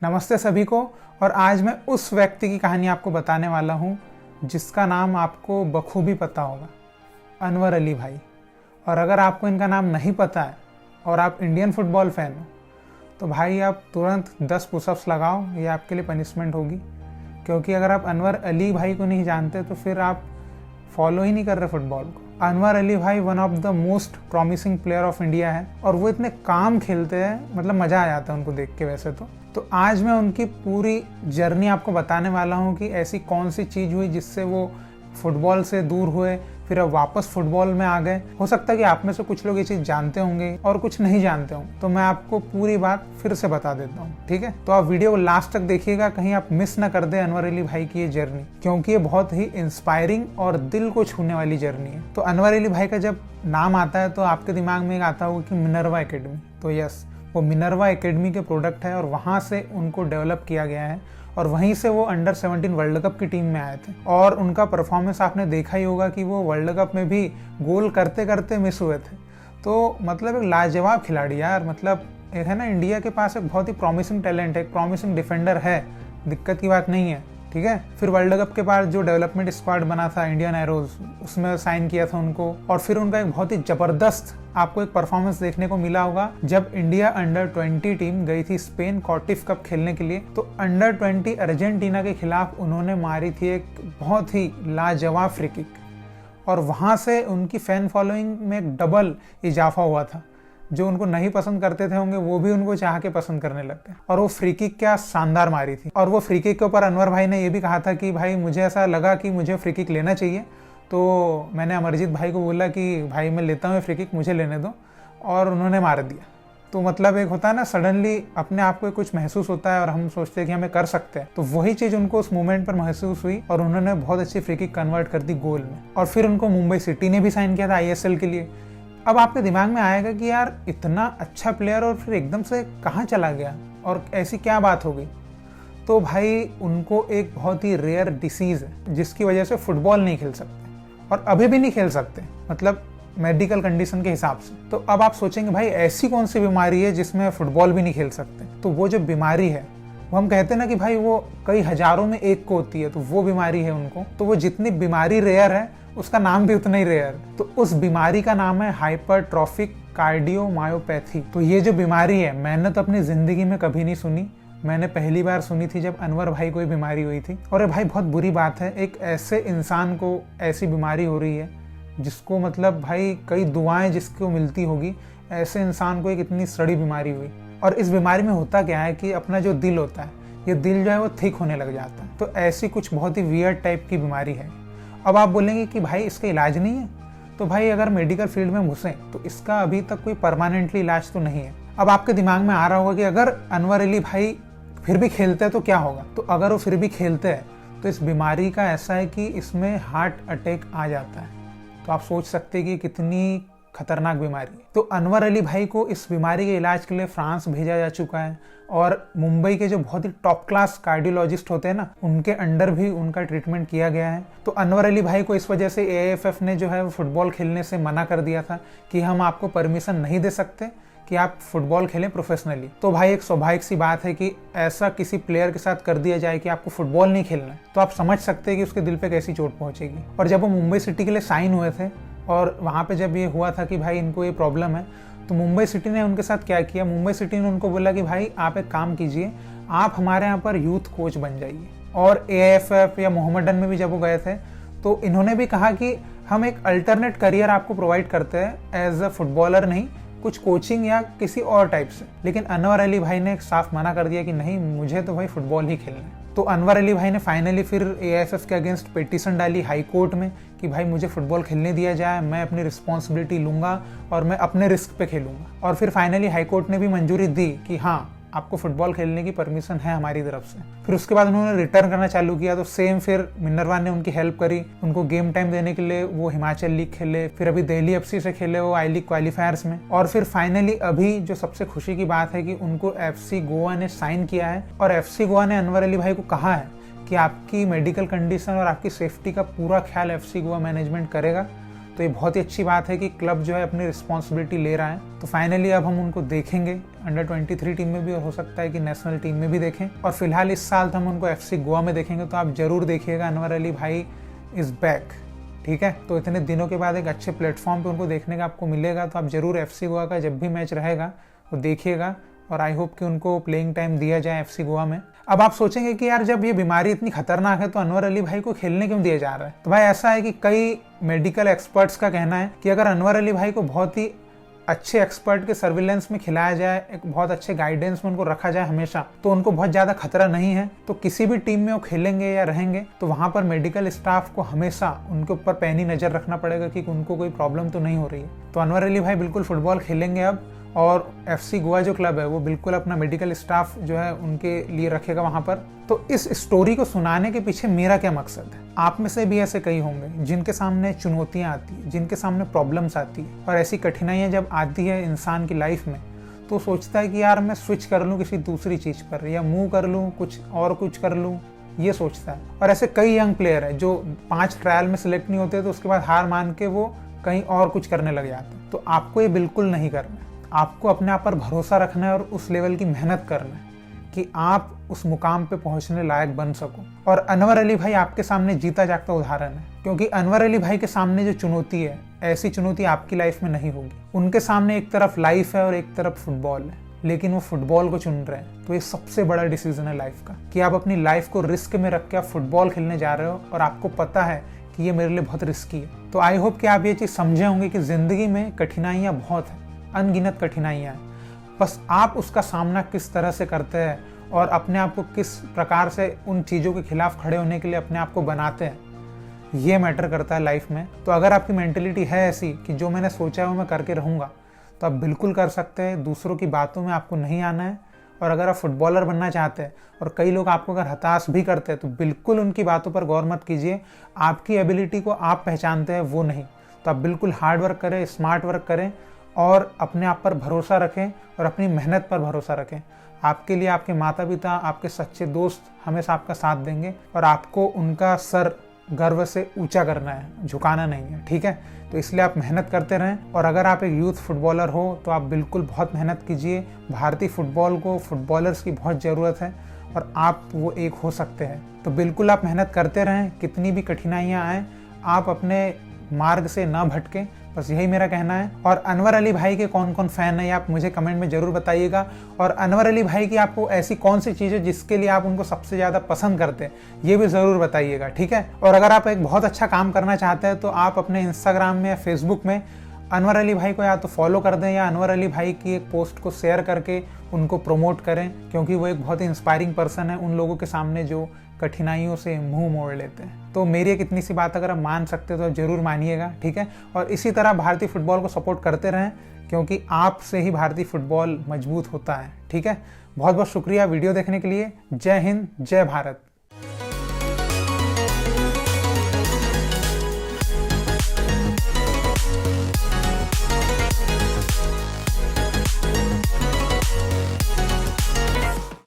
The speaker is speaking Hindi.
नमस्ते सभी को। और आज मैं उस व्यक्ति की कहानी आपको बताने वाला हूँ जिसका नाम आपको बखूबी पता होगा, अनवर अली भाई। और अगर आपको इनका नाम नहीं पता है और आप इंडियन फुटबॉल फैन हो तो भाई आप तुरंत 10 पुशअप्स लगाओ, ये आपके लिए पनिशमेंट होगी। क्योंकि अगर आप अनवर अली भाई को नहीं जानते तो फिर आप फॉलो ही नहीं कर रहे फुटबॉल को। अनवर अली भाई one of the most promising player of India है और वो इतने काम खेलते हैं, मतलब मज़ा आ जाता है उनको देख के। वैसे तो आज मैं उनकी पूरी जर्नी आपको बताने वाला हूँ कि ऐसी कौन सी चीज़ हुई जिससे वो फुटबॉल से दूर हुए, फिर अब वापस फुटबॉल में आ गए। हो सकता है कि आप में से कुछ लोग ये चीज़ जानते होंगे और कुछ नहीं जानते हों, तो मैं आपको पूरी बात फिर से बता देता हूँ, ठीक है। तो आप वीडियो को लास्ट तक देखिएगा, कहीं आप मिस ना कर दें अनवर अली भाई की ये जर्नी, क्योंकि ये बहुत ही इंस्पायरिंग और दिल को छूने वाली जर्नी है। तो अनवर अली भाई का जब नाम आता है तो आपके दिमाग में एक आता होगा कि मिनर्वा एकेडमी। तो यस, वो मिनर्वा एकेडमी के प्रोडक्ट है और वहाँ से उनको डेवलप किया गया है और वहीं से वो अंडर 17 वर्ल्ड कप की टीम में आए थे। और उनका परफॉर्मेंस आपने देखा ही होगा कि वो वर्ल्ड कप में भी गोल करते करते मिस हुए थे। तो मतलब एक लाजवाब खिलाड़ी यार। मतलब एक है ना, इंडिया के पास एक बहुत ही प्रॉमिसिंग टैलेंट है, एक प्रॉमिसिंग डिफेंडर है, दिक्कत की बात नहीं है, ठीक है। फिर वर्ल्ड कप के बाद जो डेवलपमेंट स्क्वाड बना था इंडियन एरोज, उसमें साइन किया था उनको। और फिर उनका एक बहुत ही जबरदस्त आपको एक परफॉर्मेंस देखने को मिला होगा जब इंडिया अंडर 20 टीम गई थी स्पेन कॉटिफ कप खेलने के लिए। तो अंडर 20 अर्जेंटीना के खिलाफ उन्होंने मारी थी एक बहुत ही लाजवाब फ्री किक और वहां से उनकी फैन फॉलोइंग में एक डबल इजाफा हुआ था। जो उनको नहीं पसंद करते थे होंगे वो भी उनको चाह के पसंद करने लग गए। और वो फ्री किक क्या शानदार मारी थी। और वो फ्री किक के ऊपर अनवर भाई ने ये भी कहा था कि भाई मुझे ऐसा लगा कि मुझे फ्री किक लेना चाहिए, तो मैंने अमरजीत भाई को बोला कि भाई मैं लेता हूँ फ्री किक, मुझे लेने दो, और उन्होंने मार दिया। तो मतलब एक होता है ना, सडनली अपने आप को कुछ महसूस होता है और हम सोचते हैं कि हमें कर सकते हैं। तो वही चीज़ उनको उस मोमेंट पर महसूस हुई और उन्होंने बहुत अच्छी फ्री किक कन्वर्ट कर दी गोल में। और फिर उनको मुंबई सिटी ने भी साइन किया था ISL के लिए। अब आपके दिमाग में आएगा कि यार इतना अच्छा प्लेयर और फिर एकदम से कहाँ चला गया और ऐसी क्या बात हो गई। तो भाई उनको एक बहुत ही रेयर डिसीज़ है जिसकी वजह से फुटबॉल नहीं खेल सकते और अभी भी नहीं खेल सकते, मतलब मेडिकल कंडीशन के हिसाब से। तो अब आप सोचेंगे भाई ऐसी कौन सी बीमारी है जिसमें फुटबॉल भी नहीं खेल सकते। तो वो जो बीमारी है वो हम कहते हैं ना कि भाई वो कई हजारों में एक को होती है, तो वो बीमारी है उनको। तो वो जितनी बीमारी रेयर है उसका नाम भी उतना ही रेयर। तो उस बीमारी का नाम है हाइपरट्रॉफिक कार्डियोमायोपैथी। तो ये जो बीमारी है मैंने तो अपनी जिंदगी में कभी नहीं सुनी, मैंने पहली बार सुनी थी जब अनवर भाई को बीमारी हुई थी। और ये भाई बहुत बुरी बात है, एक ऐसे इंसान को ऐसी बीमारी हो रही है जिसको मतलब भाई कई दुआएं जिसको मिलती होगी, ऐसे इंसान को एक इतनी सड़ी बीमारी हुई। और इस बीमारी में होता क्या है कि अपना जो दिल होता है, ये दिल जो है वो थिक होने लग जाता है। तो ऐसी कुछ बहुत ही वियर्ड टाइप की बीमारी है। अब आप बोलेंगे कि भाई इसका इलाज नहीं है, तो भाई अगर मेडिकल फील्ड में घुसें तो इसका अभी तक कोई परमानेंटली इलाज तो नहीं है। अब आपके दिमाग में आ रहा होगा कि अगर अनवर अली भाई फिर भी खेलते हैं तो क्या होगा। तो अगर वो फिर भी खेलते हैं तो इस बीमारी का ऐसा है कि इसमें हार्ट अटैक आ जाता है। तो आप सोच सकते हैं कि कितनी खतरनाक बीमारी है। तो अनवर अली भाई को इस बीमारी के इलाज के लिए फ्रांस भेजा जा चुका है और मुंबई के जो बहुत ही टॉप क्लास कार्डियोलॉजिस्ट होते हैं ना, उनके अंडर भी उनका ट्रीटमेंट किया गया है। तो अनवर अली भाई को इस वजह से AIFF ने जो है वो फुटबॉल खेलने से मना कर दिया था कि हम आपको परमिशन नहीं दे सकते कि आप फुटबॉल खेलें प्रोफेशनली। तो भाई एक स्वाभाविक सी बात है कि ऐसा किसी प्लेयर के साथ कर दिया जाए कि आपको फुटबॉल नहीं खेलना है, तो आप समझ सकते हैं कि उसके दिल पे कैसी चोट पहुंचेगी। और जब वो मुंबई सिटी के लिए साइन हुए थे और वहाँ पे जब ये हुआ था कि भाई इनको ये प्रॉब्लम है, तो मुंबई सिटी ने उनके साथ क्या किया, मुंबई सिटी ने उनको बोला कि भाई आप एक काम कीजिए, आप हमारे यहाँ पर यूथ कोच बन जाइए। और AIFF या मोहम्मडन में भी जब वो गए थे तो इन्होंने भी कहा कि हम एक अल्टरनेट करियर आपको प्रोवाइड करते हैं एज अ फुटबॉलर, नहीं कुछ कोचिंग या किसी और टाइप से। लेकिन अनवर अली भाई ने साफ मना कर दिया कि नहीं, मुझे तो भाई फुटबॉल ही खेलना है। तो अनवर अली भाई ने फाइनली फिर AIFF के अगेंस्ट पिटीशन डाली हाई कोर्ट में कि भाई मुझे फुटबॉल खेलने दिया जाए, मैं अपनी रिस्पॉन्सिबिलिटी लूंगा और मैं अपने रिस्क पे खेलूंगा। और फिर फाइनली हाई कोर्ट ने भी मंजूरी दी कि हाँ आपको फुटबॉल खेलने की परमिशन है हमारी तरफ से। फिर उसके बाद उन्होंने रिटर्न करना चालू किया, तो सेम फिर मिनर्वा ने उनकी हेल्प करी, उनको गेम टाइम देने के लिए वो हिमाचल लीग खेले, फिर अभी दिल्ली FC से खेले वो I-League क्वालिफायर्स में। और फिर फाइनली अभी जो सबसे खुशी की बात है कि उनको FC गोवा ने साइन किया है और FC गोवा ने अनवर अली भाई को कहा है कि आपकी मेडिकल कंडीशन और आपकी सेफ्टी का पूरा ख्याल FC गोवा मैनेजमेंट करेगा। तो ये बहुत ही अच्छी बात है कि क्लब जो है अपनी रिस्पॉन्सिबिलिटी ले रहा है। तो फाइनली अब हम उनको देखेंगे अंडर 23 टीम में भी, और हो सकता है कि नेशनल टीम में भी देखें। और फिलहाल इस साल तो हम उनको FC गोवा में देखेंगे। तो आप जरूर देखिएगा, अनवर अली भाई इज़ बैक। ठीक है, तो इतने दिनों के बाद एक अच्छे प्लेटफॉर्म पे उनको देखने का आपको मिलेगा। तो आप जरूर FC गोवा का जब भी मैच रहेगा वो देखिएगा, और आई होप कि उनको प्लेइंग टाइम दिया जाए FC गोवा में। अब आप सोचेंगे कि यार जब ये बीमारी इतनी खतरनाक है तो अनवर अली भाई को खेलने क्यों दिया जा रहा है। तो भाई ऐसा है कि कई मेडिकल एक्सपर्ट्स का कहना है कि अगर अनवर अली भाई को बहुत ही अच्छे एक्सपर्ट के सर्विलेंस में खिलाया जाए, एक बहुत अच्छे गाइडेंस में उनको रखा जाए हमेशा, तो उनको बहुत ज़्यादा खतरा नहीं है। तो किसी भी टीम में वो खेलेंगे या रहेंगे तो वहाँ पर मेडिकल स्टाफ को हमेशा उनके ऊपर पैनी नज़र रखना पड़ेगा कि उनको कोई प्रॉब्लम तो नहीं हो रही है। तो अनवर अली भाई बिल्कुल फुटबॉल खेलेंगे अब, और FC गोवा जो क्लब है वो बिल्कुल अपना मेडिकल स्टाफ जो है उनके लिए रखेगा वहाँ पर। तो इस स्टोरी को सुनाने के पीछे मेरा क्या मकसद है, आप में से भी ऐसे कई होंगे जिनके सामने चुनौतियाँ आती हैं, जिनके सामने प्रॉब्लम्स आती है, और ऐसी कठिनाइयाँ जब आती है इंसान की लाइफ में तो सोचता है कि यार मैं स्विच कर लूँ किसी दूसरी चीज़ पर, या मूव कर लूँ कुछ कर लूँ, ये सोचता है। और ऐसे कई यंग प्लेयर है जो 5 ट्रायल में सिलेक्ट नहीं होते तो उसके बाद हार मान के वो कहीं और कुछ करने लग जाते हैं। तो आपको ये बिल्कुल नहीं करना है। आपको अपने आप पर भरोसा रखना है और उस लेवल की मेहनत करना है कि आप उस मुकाम पे पहुंचने लायक बन सको। और अनवर अली भाई आपके सामने जीता जागता उदाहरण है, क्योंकि अनवर अली भाई के सामने जो चुनौती है, ऐसी चुनौती आपकी लाइफ में नहीं होगी। उनके सामने एक तरफ लाइफ है और एक तरफ फुटबॉल है, लेकिन वो फुटबॉल को चुन रहे हैं। तो ये सबसे बड़ा डिसीजन है लाइफ का, कि आप अपनी लाइफ को रिस्क में रख के आप फुटबॉल खेलने जा रहे हो, और आपको पता है कि ये मेरे लिए बहुत रिस्की है। तो आई होप कि आप ये चीज़ समझे होंगे कि ज़िंदगी में कठिनाइयाँ बहुत हैं, अनगिनत कठिनाइयाँ हैं। बस आप उसका सामना किस तरह से करते हैं और अपने आप को किस प्रकार से उन चीज़ों के खिलाफ खड़े होने के लिए अपने आप को बनाते हैं, ये मैटर करता है लाइफ में। तो अगर आपकी मेंटेलिटी है ऐसी कि जो मैंने सोचा है वो मैं करके रहूँगा, तो आप बिल्कुल कर सकते हैं। दूसरों की बातों में आपको नहीं आना है। और अगर आप फुटबॉलर बनना चाहते हैं और कई लोग आपको अगर हताश भी करते हैं तो बिल्कुल उनकी बातों पर गौर मत कीजिए। आपकी एबिलिटी को आप पहचानते हैं, वो नहीं। तो आप बिल्कुल हार्ड वर्क करें, स्मार्ट वर्क करें, और अपने आप पर भरोसा रखें और अपनी मेहनत पर भरोसा रखें। आपके लिए आपके माता पिता, आपके सच्चे दोस्त हमेशा आपका साथ देंगे, और आपको उनका सर गर्व से ऊंचा करना है, झुकाना नहीं है। ठीक है, तो इसलिए आप मेहनत करते रहें। और अगर आप एक यूथ फुटबॉलर हो तो आप बिल्कुल बहुत मेहनत कीजिए। भारतीय फुटबॉल को फुटबॉलर्स की बहुत ज़रूरत है और आप वो एक हो सकते हैं। तो बिल्कुल आप मेहनत करते रहें, कितनी भी कठिनाइयाँ आएँ आप अपने मार्ग से ना भटकें, बस यही मेरा कहना है। और अनवर अली भाई के कौन कौन फ़ैन हैं आप मुझे कमेंट में ज़रूर बताइएगा। और अनवर अली भाई की आपको ऐसी कौन सी चीज़ है जिसके लिए आप उनको सबसे ज़्यादा पसंद करते हैं, ये भी ज़रूर बताइएगा। ठीक है, और अगर आप एक बहुत अच्छा काम करना चाहते हैं तो आप अपने इंस्टाग्राम में या फेसबुक में अनवर अली भाई को या तो फॉलो कर दें, या अनवर अली भाई की एक पोस्ट को शेयर करके उनको प्रमोट करें, क्योंकि वो एक बहुत ही इंस्पायरिंग पर्सन है उन लोगों के सामने जो कठिनाइयों से मुंह मोड़ लेते हैं। तो मेरी एक इतनी सी बात अगर आप मान सकते हो तो ज़रूर मानिएगा। ठीक है, और इसी तरह भारतीय फुटबॉल को सपोर्ट करते रहें, क्योंकि आपसे ही भारतीय फुटबॉल मजबूत होता है। ठीक है, बहुत बहुत शुक्रिया वीडियो देखने के लिए। जय हिंद, जय भारत।